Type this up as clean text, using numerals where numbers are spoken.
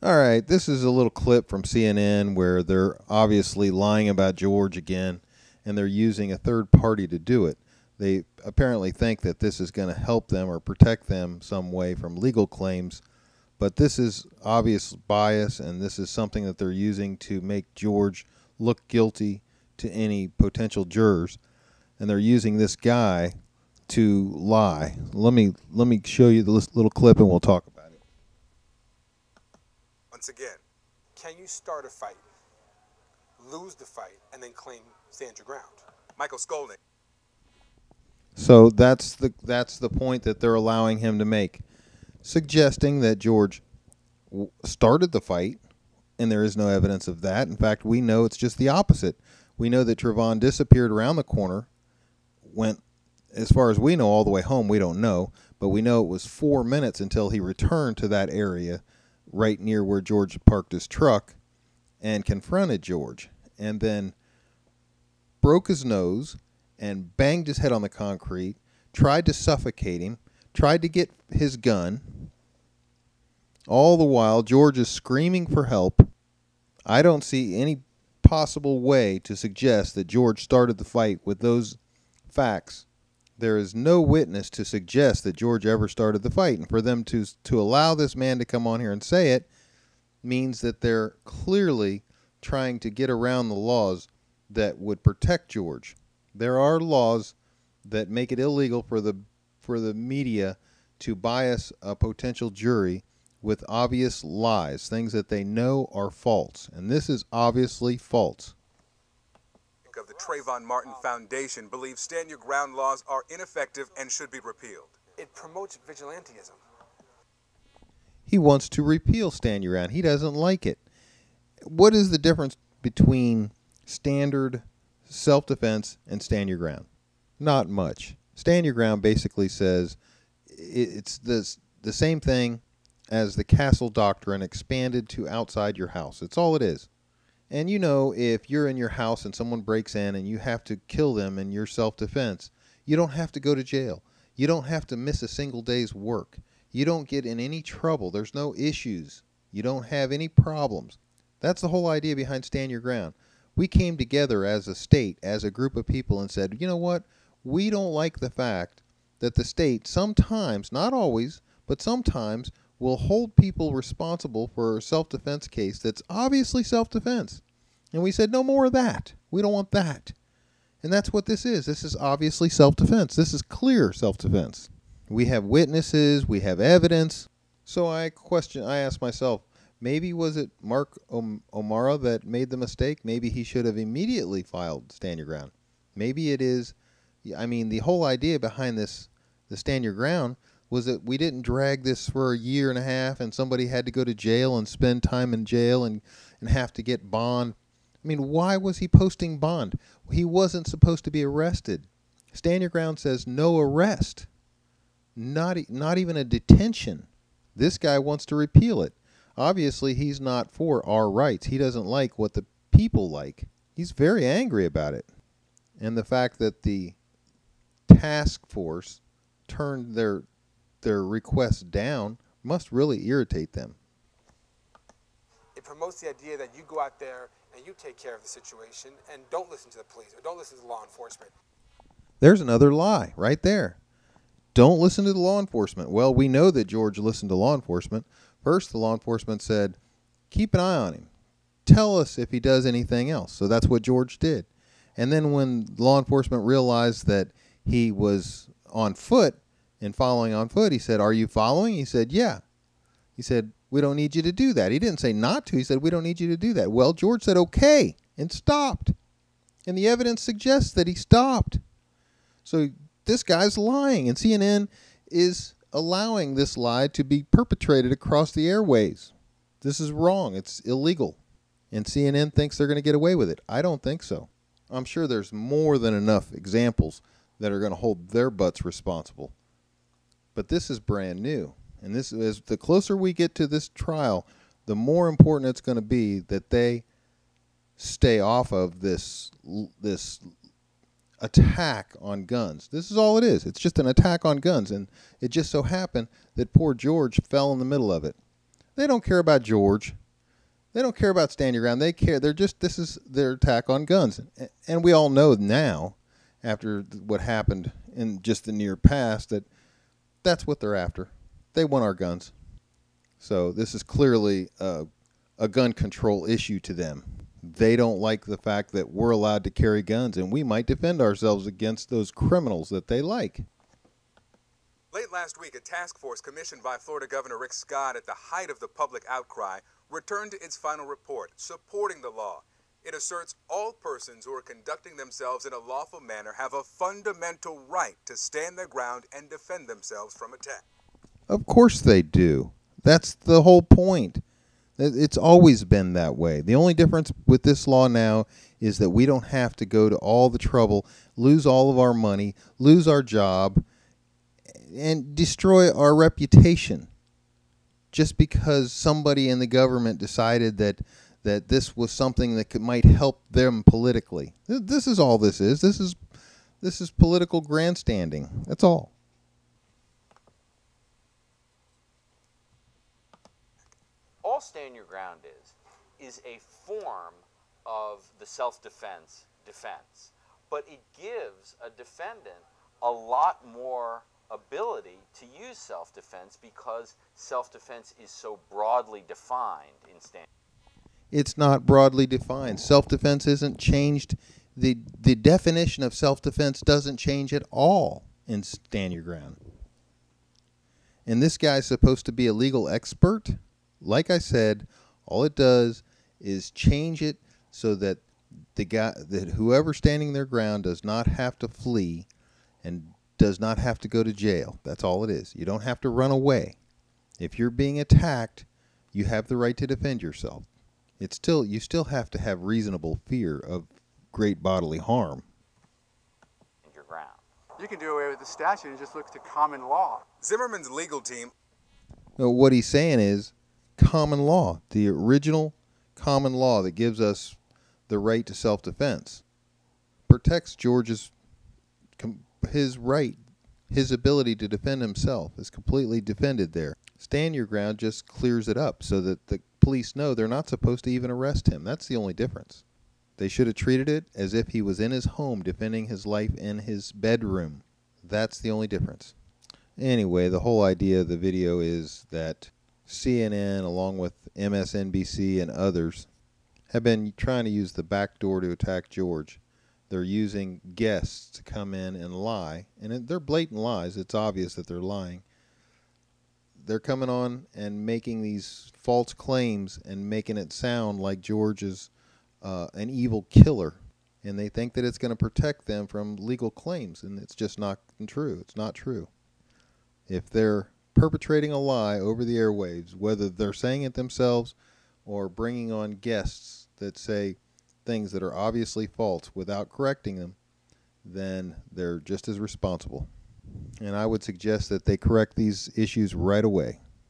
All right, this is a little clip from CNN where they're obviously lying about George again, and they're using a third party to do it. They apparently think that this is going to help them or protect them some way from legal claims, but this is obvious bias, and this is something that they're using to make George look guilty to any potential jurors, and they're using this guy to lie. Let me show you the little clip, and we'll talk about it. Once again, can you start a fight, lose the fight, and then stand your ground? Michael Skolnick. So that's the point that they're allowing him to make, suggesting that George started the fight, and there is no evidence of that. In fact, we know it's just the opposite. We know that Trayvon disappeared around the corner, went, as far as we know, all the way home. We don't know, but we know it was 4 minutes until he returned to that area right near where George parked his truck and confronted George, and then broke his nose and banged his head on the concrete, tried to suffocate him, tried to get his gun. All the while, George is screaming for help. I don't see any possible way to suggest that George started the fight with those facts. There is no witness to suggest that George ever started the fight. And for them to allow this man to come on here and say it means that they're clearly trying to get around the laws that would protect George. There are laws that make it illegal for the media to bias a potential jury with obvious lies, things that they know are false. And this is obviously false. Of the Trayvon Martin Foundation believes stand your ground laws are ineffective and should be repealed. It promotes vigilantism. He wants to repeal stand your ground. He doesn't like it. What is the difference between standard self-defense and stand your ground? Not much. Stand your ground basically says it's the same thing as the castle doctrine expanded to outside your house. It's all it is. And you know, if you're in your house and someone breaks in and you have to kill them in your self-defense, you don't have to go to jail. You don't have to miss a single day's work. You don't get in any trouble. There's no issues. You don't have any problems. That's the whole idea behind stand your ground. We came together as a state, as a group of people, and said, you know what? We don't like the fact that the state sometimes, not always, but sometimes will hold people responsible for a self-defense case that's obviously self-defense. And we said, no more of that. We don't want that. And that's what this is. This is obviously self-defense. This is clear self-defense. We have witnesses. We have evidence. So I asked myself, maybe was it Mark O'Mara that made the mistake? Maybe he should have immediately filed stand your ground. Maybe it is, I mean, the whole idea behind this, the stand your ground, was that we didn't drag this for a year and a half and somebody had to go to jail and spend time in jail and have to get bond. I mean, why was he posting bond? He wasn't supposed to be arrested. Stand your ground says no arrest, not even a detention. This guy wants to repeal it. Obviously, he's not for our rights. He doesn't like what the people like. He's very angry about it. And the fact that the task force turned their request down must really irritate them. It promotes the idea that you go out there and you take care of the situation and don't listen to the police or don't listen to law enforcement. There's another lie right there. Don't listen to the law enforcement. Well, we know that George listened to law enforcement. First, the law enforcement said, keep an eye on him. Tell us if he does anything else. So that's what George did. And then when law enforcement realized that he was on foot and following on foot, he said, are you following? He said, yeah. He said, we don't need you to do that. He didn't say not to. He said, we don't need you to do that. Well, George said, okay, and stopped. And the evidence suggests that he stopped. So this guy's lying, and CNN is allowing this lie to be perpetrated across the airways. This is wrong. It's illegal. And CNN thinks they're going to get away with it. I don't think so. I'm sure there's more than enough examples that are going to hold their butts responsible. But this is brand new. And this is, the closer we get to this trial, the more important it's going to be that they stay off of this attack on guns. This is all it is. It's just an attack on guns. And it just so happened that poor George fell in the middle of it. They don't care about George. They don't care about stand your ground. They care. This is their attack on guns. And we all know now, after what happened in just the near past, that that's what they're after. They want our guns. So this is clearly a gun control issue to them. They don't like the fact that we're allowed to carry guns and we might defend ourselves against those criminals that they like. Late last week, a task force commissioned by Florida Governor Rick Scott at the height of the public outcry returned its final report supporting the law. It asserts all persons who are conducting themselves in a lawful manner have a fundamental right to stand their ground and defend themselves from attack. Of course they do. That's the whole point. It's always been that way. The only difference with this law now is that we don't have to go to all the trouble, lose all of our money, lose our job, and destroy our reputation just because somebody in the government decided that this was something that might help them politically. This is all this is. This is political grandstanding. That's all. All stand your ground is a form of the self-defense defense, but it gives a defendant a lot more ability to use self-defense because self-defense is so broadly defined in stand. It's not broadly defined. Self-defense isn't changed. The definition of self-defense doesn't change at all in Stand Your Ground. And this guy's supposed to be a legal expert. Like I said, all it does is change it so that whoever's standing their ground does not have to flee and does not have to go to jail. That's all it is. You don't have to run away. If you're being attacked, you have the right to defend yourself. You still have to have reasonable fear of great bodily harm. Your ground. You can do away with the statute and just look to common law. Zimmerman's legal team. What he's saying is common law, the original common law that gives us the right to self-defense, protects George's right, his ability to defend himself is completely defended there. Stand Your Ground just clears it up so that the police know they're not supposed to even arrest him. That's the only difference. They should have treated it as if he was in his home defending his life in his bedroom. That's the only difference. Anyway, the whole idea of the video is that CNN, along with MSNBC and others, have been trying to use the back door to attack George. They're using guests to come in and lie, and they're blatant lies. It's obvious that they're lying. They're coming on and making these false claims and making it sound like George is an evil killer, and they think that it's going to protect them from legal claims, and it's just not true. It's not true. If they're perpetrating a lie over the airwaves, whether they're saying it themselves or bringing on guests that say things that are obviously false without correcting them, then they're just as responsible. And I would suggest that they correct these issues right away.